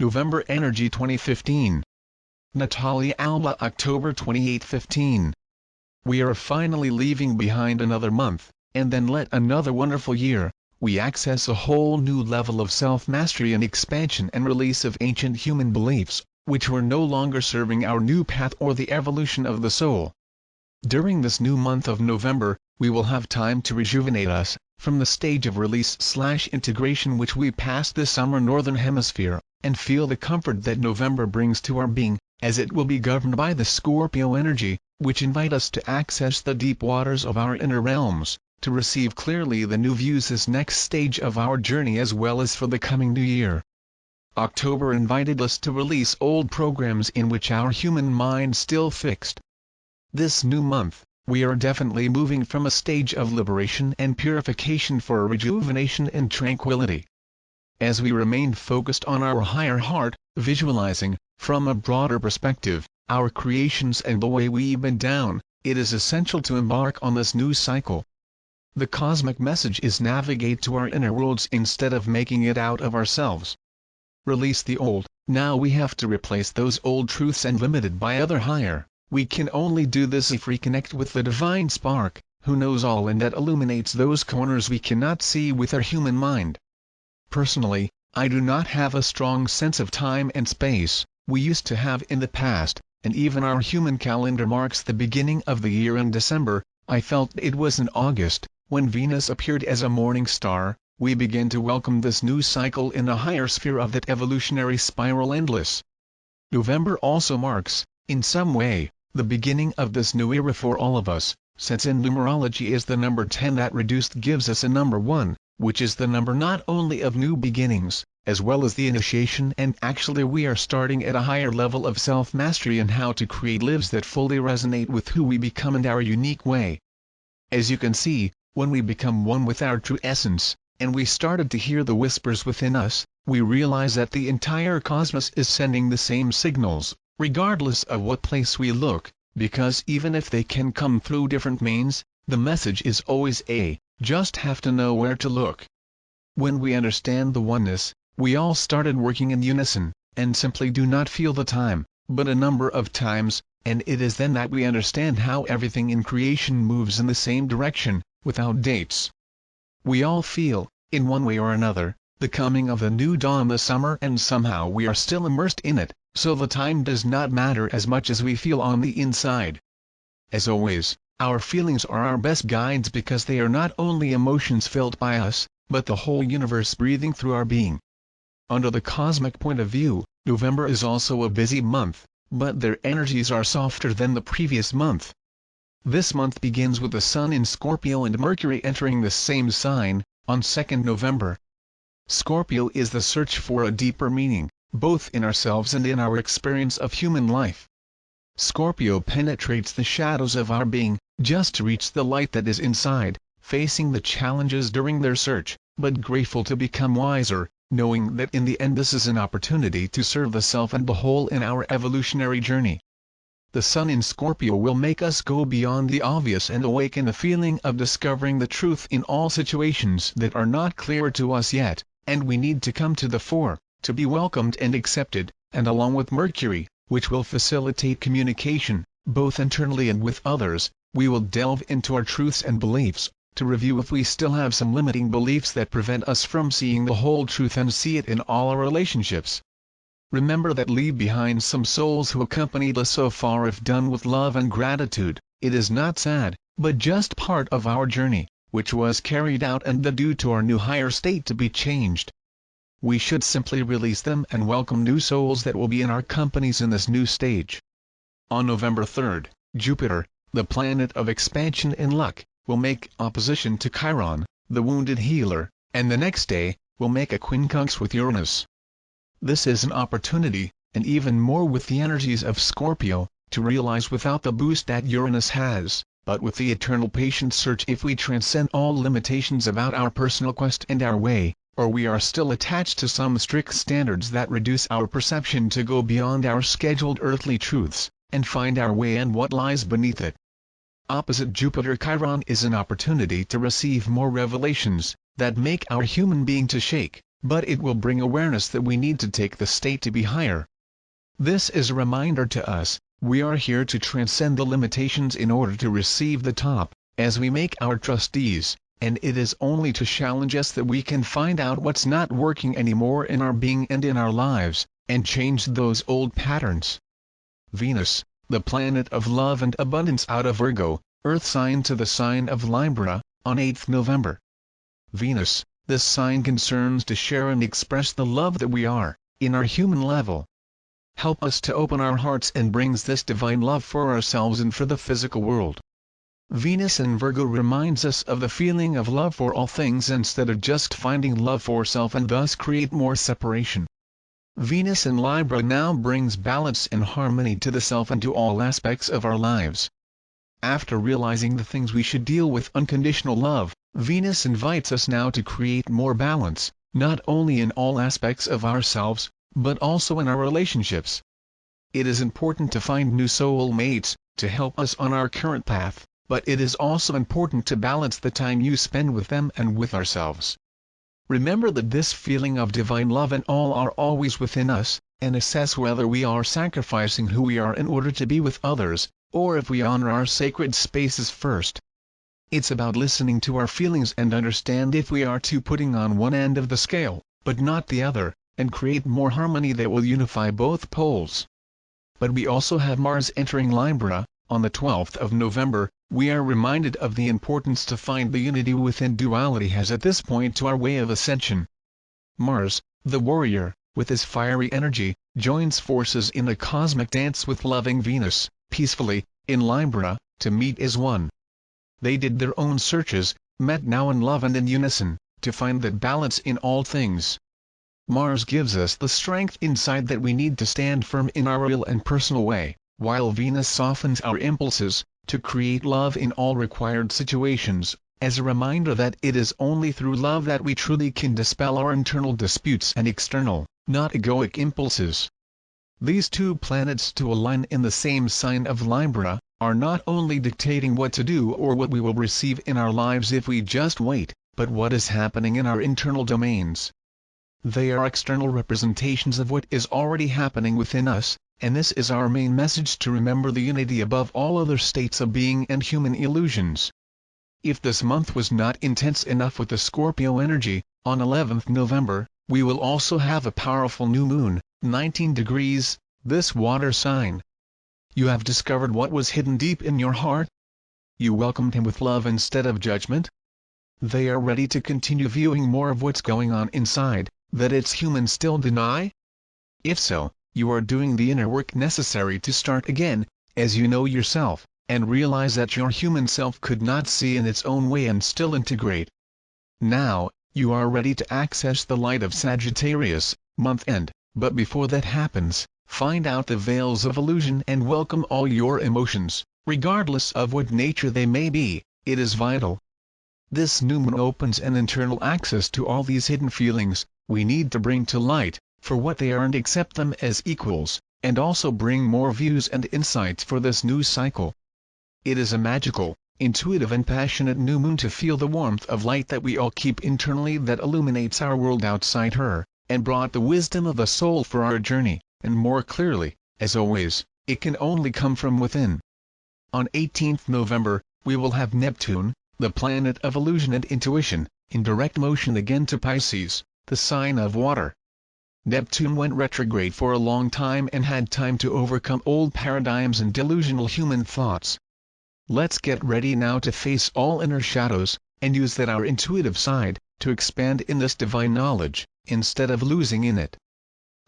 November Energy 2015. Natalia Alba October 2815. We are finally leaving behind another month, and then let another wonderful year. We access a whole new level of self-mastery and expansion and release of ancient human beliefs, which were no longer serving our new path or the evolution of the soul. During this new month of November, we will have time to rejuvenate us, from the stage of release/integration which we passed this summer northern hemisphere, and feel the comfort that November brings to our being, as it will be governed by the Scorpio energy, which invite us to access the deep waters of our inner realms, to receive clearly the new views this next stage of our journey as well as for the coming new year. October invited us to release old programs in which our human mind still fixed. This new month, we are definitely moving from a stage of liberation and purification for a rejuvenation and tranquility. As we remain focused on our higher heart, visualizing, from a broader perspective, our creations and the way we've been down, it is essential to embark on this new cycle. The cosmic message is navigate to our inner worlds instead of making it out of ourselves. Release the old. Now we have to replace those old truths and limited by other higher. We can only do this if we connect with the divine spark, who knows all and that illuminates those corners we cannot see with our human mind. Personally, I do not have a strong sense of time and space, we used to have in the past, and even our human calendar marks the beginning of the year in December. I felt it was in August, when Venus appeared as a morning star, we begin to welcome this new cycle in a higher sphere of that evolutionary spiral endless. November also marks, in some way, the beginning of this new era for all of us, since in numerology is the number 10 that reduced gives us a number 1, which is the number not only of new beginnings, as well as the initiation, and actually we are starting at a higher level of self-mastery and how to create lives that fully resonate with who we become in our unique way. As you can see, when we become one with our true essence, and we started to hear the whispers within us, we realize that the entire cosmos is sending the same signals, regardless of what place we look, because even if they can come through different means, the message is always just have to know where to look. When we understand the oneness, we all started working in unison, and simply do not feel the time, but a number of times, and it is then that we understand how everything in creation moves in the same direction, without dates. We all feel, in one way or another, the coming of a new dawn this summer, and somehow we are still immersed in it, so the time does not matter as much as we feel on the inside. As always, our feelings are our best guides because they are not only emotions felt by us, but the whole universe breathing through our being. Under the cosmic point of view, November is also a busy month, but their energies are softer than the previous month. This month begins with the Sun in Scorpio and Mercury entering the same sign, on 2nd November. Scorpio is the search for a deeper meaning, both in ourselves and in our experience of human life. Scorpio penetrates the shadows of our being, just to reach the light that is inside, facing the challenges during their search, but grateful to become wiser, knowing that in the end this is an opportunity to serve the self and the whole in our evolutionary journey. The Sun in Scorpio will make us go beyond the obvious and awaken a feeling of discovering the truth in all situations that are not clear to us yet, and we need to come to the fore, to be welcomed and accepted, and along with Mercury, which will facilitate communication, both internally and with others, we will delve into our truths and beliefs, to review if we still have some limiting beliefs that prevent us from seeing the whole truth and see it in all our relationships. Remember that leave behind some souls who accompanied us so far if done with love and gratitude. It is not sad, but just part of our journey, which was carried out and the due to our new higher state to be changed. We should simply release them and welcome new souls that will be in our companies in this new stage. On November 3rd, Jupiter, the planet of expansion and luck, will make opposition to Chiron, the wounded healer, and the next day, will make a quincunx with Uranus. This is an opportunity, and even more with the energies of Scorpio, to realize without the boost that Uranus has, but with the eternal patient search if we transcend all limitations about our personal quest and our way, or we are still attached to some strict standards that reduce our perception to go beyond our scheduled earthly truths, and find our way and what lies beneath it. Opposite Jupiter Chiron is an opportunity to receive more revelations, that make our human being to shake, but it will bring awareness that we need to take the state to be higher. This is a reminder to us, we are here to transcend the limitations in order to receive the top, as we make our trustees, and it is only to challenge us that we can find out what's not working anymore in our being and in our lives, and change those old patterns. Venus, the planet of love and abundance out of Virgo, Earth sign to the sign of Libra, on 8th November. Venus, this sign concerns to share and express the love that we are, in our human level. Help us to open our hearts and brings this divine love for ourselves and for the physical world. Venus in Virgo reminds us of the feeling of love for all things instead of just finding love for self and thus create more separation. Venus in Libra now brings balance and harmony to the self and to all aspects of our lives. After realizing the things we should deal with unconditional love, Venus invites us now to create more balance, not only in all aspects of ourselves, but also in our relationships. It is important to find new soul mates, to help us on our current path, but it is also important to balance the time you spend with them and with ourselves. Remember that this feeling of divine love and all are always within us, and assess whether we are sacrificing who we are in order to be with others, or if we honor our sacred spaces first. It's about listening to our feelings and understand if we are putting on one end of the scale, but not the other, and create more harmony that will unify both poles. But we also have Mars entering Libra. On the 12th of November, we are reminded of the importance to find the unity within duality has at this point to our way of ascension. Mars, the warrior, with his fiery energy, joins forces in a cosmic dance with loving Venus, peacefully, in Libra, to meet as one. They did their own searches, met now in love and in unison, to find that balance in all things. Mars gives us the strength inside that we need to stand firm in our real and personal way, while Venus softens our impulses, to create love in all required situations, as a reminder that it is only through love that we truly can dispel our internal disputes and external, not egoic impulses. These two planets to align in the same sign of Libra, are not only dictating what to do or what we will receive in our lives if we just wait, but what is happening in our internal domains. They are external representations of what is already happening within us, and this is our main message to remember the unity above all other states of being and human illusions. If this month was not intense enough with the Scorpio energy, on 11th November, we will also have a powerful new moon, 19 degrees, this water sign. You have discovered what was hidden deep in your heart? You welcomed him with love instead of judgment? They are ready to continue viewing more of what's going on inside, that it's human still deny? If so, you are doing the inner work necessary to start again, as you know yourself, and realize that your human self could not see in its own way and still integrate. Now, you are ready to access the light of Sagittarius, month end, but before that happens, find out the veils of illusion and welcome all your emotions, regardless of what nature they may be. It is vital. This new moon opens an internal access to all these hidden feelings we need to bring to light, for what they are and accept them as equals, and also bring more views and insights for this new cycle. It is a magical, intuitive and passionate new moon to feel the warmth of light that we all keep internally that illuminates our world outside her, and brought the wisdom of the soul for our journey, and more clearly, as always, it can only come from within. On 18th November, we will have Neptune, the planet of illusion and intuition, in direct motion again to Pisces, the sign of water. Neptune went retrograde for a long time and had time to overcome old paradigms and delusional human thoughts. Let's get ready now to face all inner shadows, and use that our intuitive side, to expand in this divine knowledge, instead of losing in it.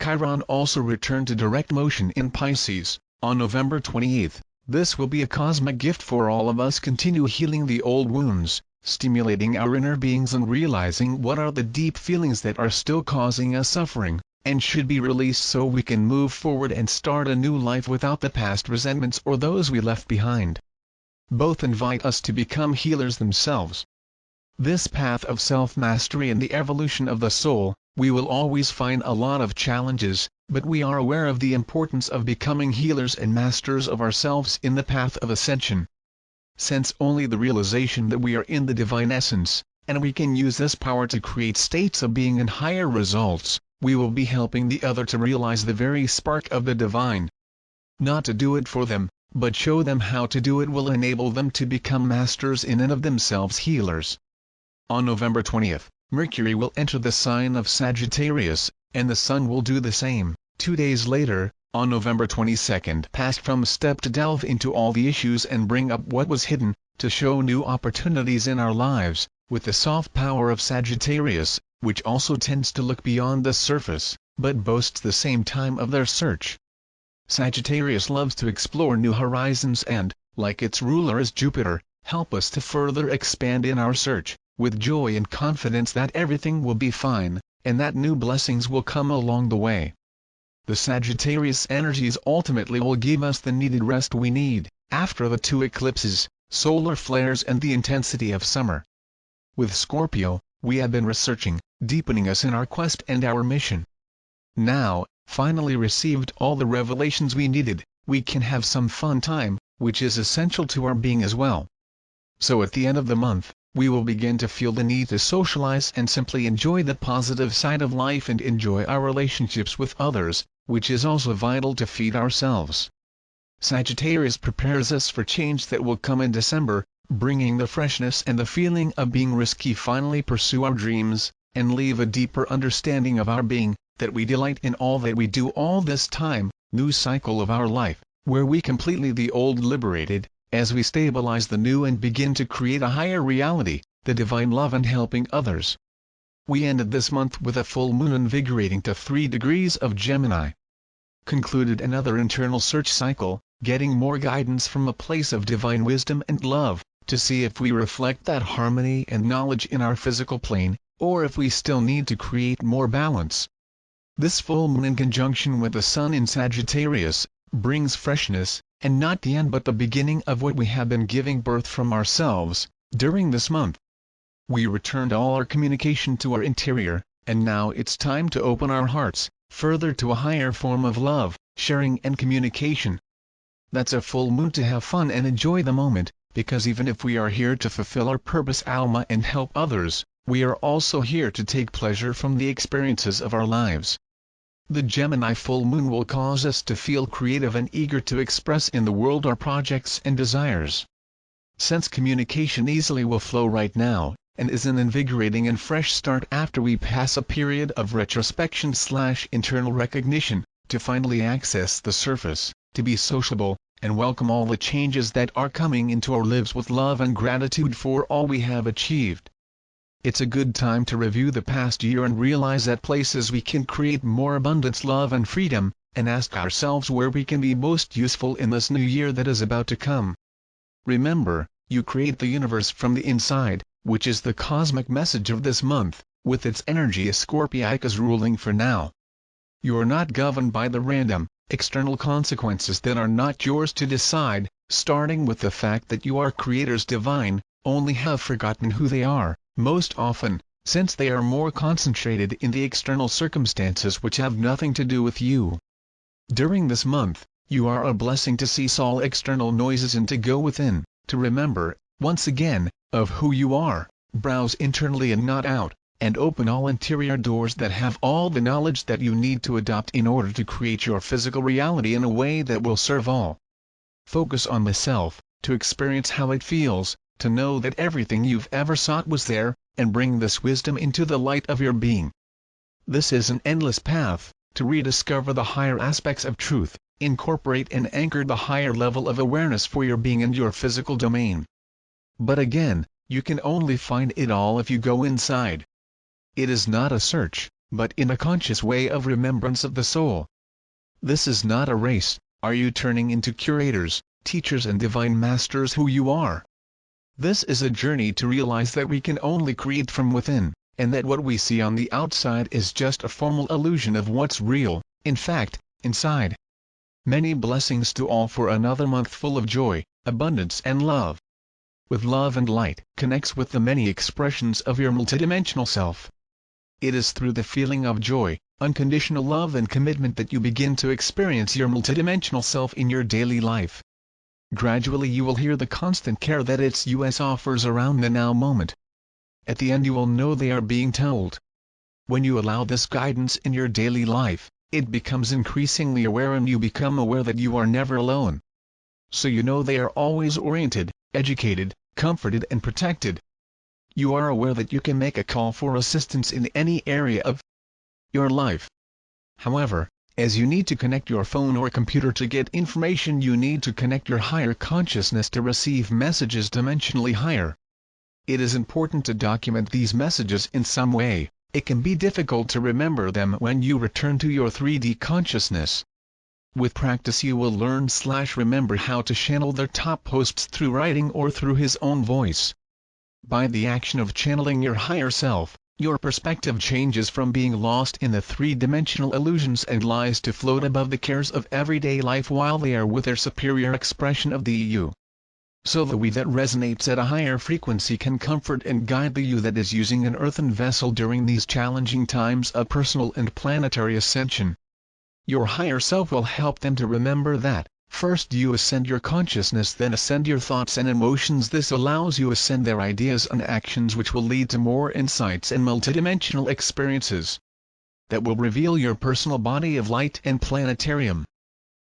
Chiron also returned to direct motion in Pisces, on November 28th. This will be a cosmic gift for all of us. Continue healing the old wounds, stimulating our inner beings and realizing what are the deep feelings that are still causing us suffering, and should be released so we can move forward and start a new life without the past resentments or those we left behind. Both invite us to become healers themselves. This path of self-mastery and the evolution of the soul, we will always find a lot of challenges, but we are aware of the importance of becoming healers and masters of ourselves in the path of ascension. Since only the realization that we are in the divine essence, and we can use this power to create states of being and higher results. We will be helping the other to realize the very spark of the divine. Not to do it for them, but show them how to do it will enable them to become masters in and of themselves, healers. On November 20th, Mercury will enter the sign of Sagittarius, and the Sun will do the same. 2 days later, on November 22nd, passed from step to delve into all the issues and bring up what was hidden, to show new opportunities in our lives, with the soft power of Sagittarius, which also tends to look beyond the surface, but boasts the same time of their search. Sagittarius loves to explore new horizons and, like its ruler is Jupiter, help us to further expand in our search, with joy and confidence that everything will be fine, and that new blessings will come along the way. The Sagittarius energies ultimately will give us the needed rest we need, after the 2 eclipses, solar flares and the intensity of summer. With Scorpio, we have been researching, deepening us in our quest and our mission. Now, finally received all the revelations we needed, we can have some fun time, which is essential to our being as well. So at the end of the month, we will begin to feel the need to socialize and simply enjoy the positive side of life and enjoy our relationships with others, which is also vital to feed ourselves. Sagittarius prepares us for change that will come in December, bringing the freshness and the feeling of being risky. Finally pursue our dreams, and leave a deeper understanding of our being, that we delight in all that we do all this time. New cycle of our life, where we completely the old liberated, as we stabilize the new and begin to create a higher reality, the divine love and helping others. We ended this month with a full moon invigorating to 3 degrees of Gemini. Concluded another internal search cycle, getting more guidance from a place of divine wisdom and love, to see if we reflect that harmony and knowledge in our physical plane, or if we still need to create more balance. This full moon in conjunction with the Sun in Sagittarius, brings freshness, and not the end but the beginning of what we have been giving birth from ourselves, during this month. We returned all our communication to our interior, and now it's time to open our hearts, further to a higher form of love, sharing and communication. That's a full moon to have fun and enjoy the moment, because even if we are here to fulfill our purpose Alma and help others, we are also here to take pleasure from the experiences of our lives. The Gemini full moon will cause us to feel creative and eager to express in the world our projects and desires. Since communication easily will flow right now, and is an invigorating and fresh start after we pass a period of retrospection/internal recognition, to finally access the surface, to be sociable, and welcome all the changes that are coming into our lives with love and gratitude for all we have achieved. It's a good time to review the past year and realize that places we can create more abundance, love and freedom, and ask ourselves where we can be most useful in this new year that is about to come. Remember, you create the universe from the inside, which is the cosmic message of this month, with its energy as Scorpius ruling for now. You are not governed by the random, external consequences that are not yours to decide, starting with the fact that you are creators divine, only have forgotten who they are, most often, since they are more concentrated in the external circumstances which have nothing to do with you. During this month, you are a blessing to cease all external noises and to go within, to remember, once again, of who you are, browse internally and not out, and open all interior doors that have all the knowledge that you need to adopt in order to create your physical reality in a way that will serve all. Focus on the self, to experience how it feels, to know that everything you've ever sought was there, and bring this wisdom into the light of your being. This is an endless path, to rediscover the higher aspects of truth, incorporate and anchor the higher level of awareness for your being and your physical domain. But again, you can only find it all if you go inside. It is not a search, but in a conscious way of remembrance of the soul. This is not a race. Are you turning into curators, teachers and divine masters who you are? This is a journey to realize that we can only create from within, and that what we see on the outside is just a formal illusion of what's real, in fact, inside. Many blessings to all for another month full of joy, abundance and love. With love and light, connects with the many expressions of your multidimensional self. It is through the feeling of joy, unconditional love and commitment that you begin to experience your multidimensional self in your daily life. Gradually you will hear the constant care that its US offers around the now moment. at the end you will know they are being told. When you allow this guidance in your daily life, it becomes increasingly aware and you become aware that you are never alone. So you know they are always oriented, educated, comforted and protected. You are aware that you can make a call for assistance in any area of your life. However, as you need to connect your phone or computer to get information, you need to connect your higher consciousness to receive messages dimensionally higher. It is important to document these messages in some way. It can be difficult to remember them when you return to your 3D consciousness. With practice you will learn/remember how to channel their top hosts through writing or through his own voice. By the action of channeling your higher self, your perspective changes from being lost in the three-dimensional illusions and lies to float above the cares of everyday life while they are with their superior expression of the you. So the we that resonates at a higher frequency can comfort and guide the you that is using an earthen vessel during these challenging times of personal and planetary ascension. Your higher self will help them to remember that, first you ascend your consciousness, then ascend your thoughts and emotions. This allows you ascend their ideas and actions, which will lead to more insights and multidimensional experiences that will reveal your personal body of light and planetarium.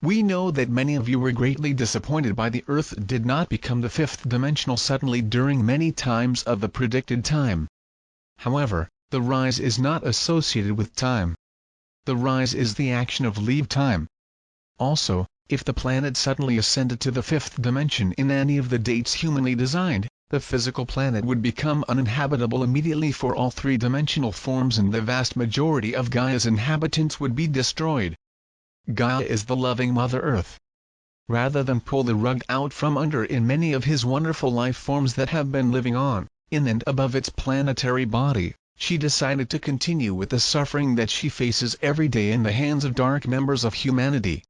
We know that many of you were greatly disappointed by the Earth did not become the fifth dimensional suddenly during many times of the predicted time. However, the rise is not associated with time. The rise is the action of leave time. Also, if the planet suddenly ascended to the fifth dimension in any of the dates humanly designed, the physical planet would become uninhabitable immediately for all three-dimensional forms and the vast majority of Gaia's inhabitants would be destroyed. Gaia is the loving Mother Earth. Rather than pull the rug out from under in many of his wonderful life forms that have been living on, in and above its planetary body, she decided to continue with the suffering that she faces every day in the hands of dark members of humanity.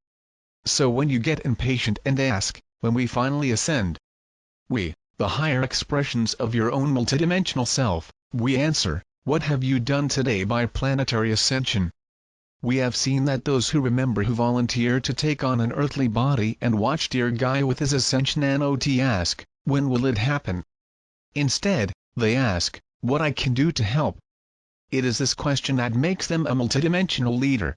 So when you get impatient and ask, when we finally ascend? We, the higher expressions of your own multidimensional self, we answer, what have you done today by planetary ascension? We have seen that those who remember who volunteer to take on an earthly body and watch dear Gaia with his ascension not ask, when will it happen? Instead, they ask, what I can do to help. It is this question that makes them a multidimensional leader.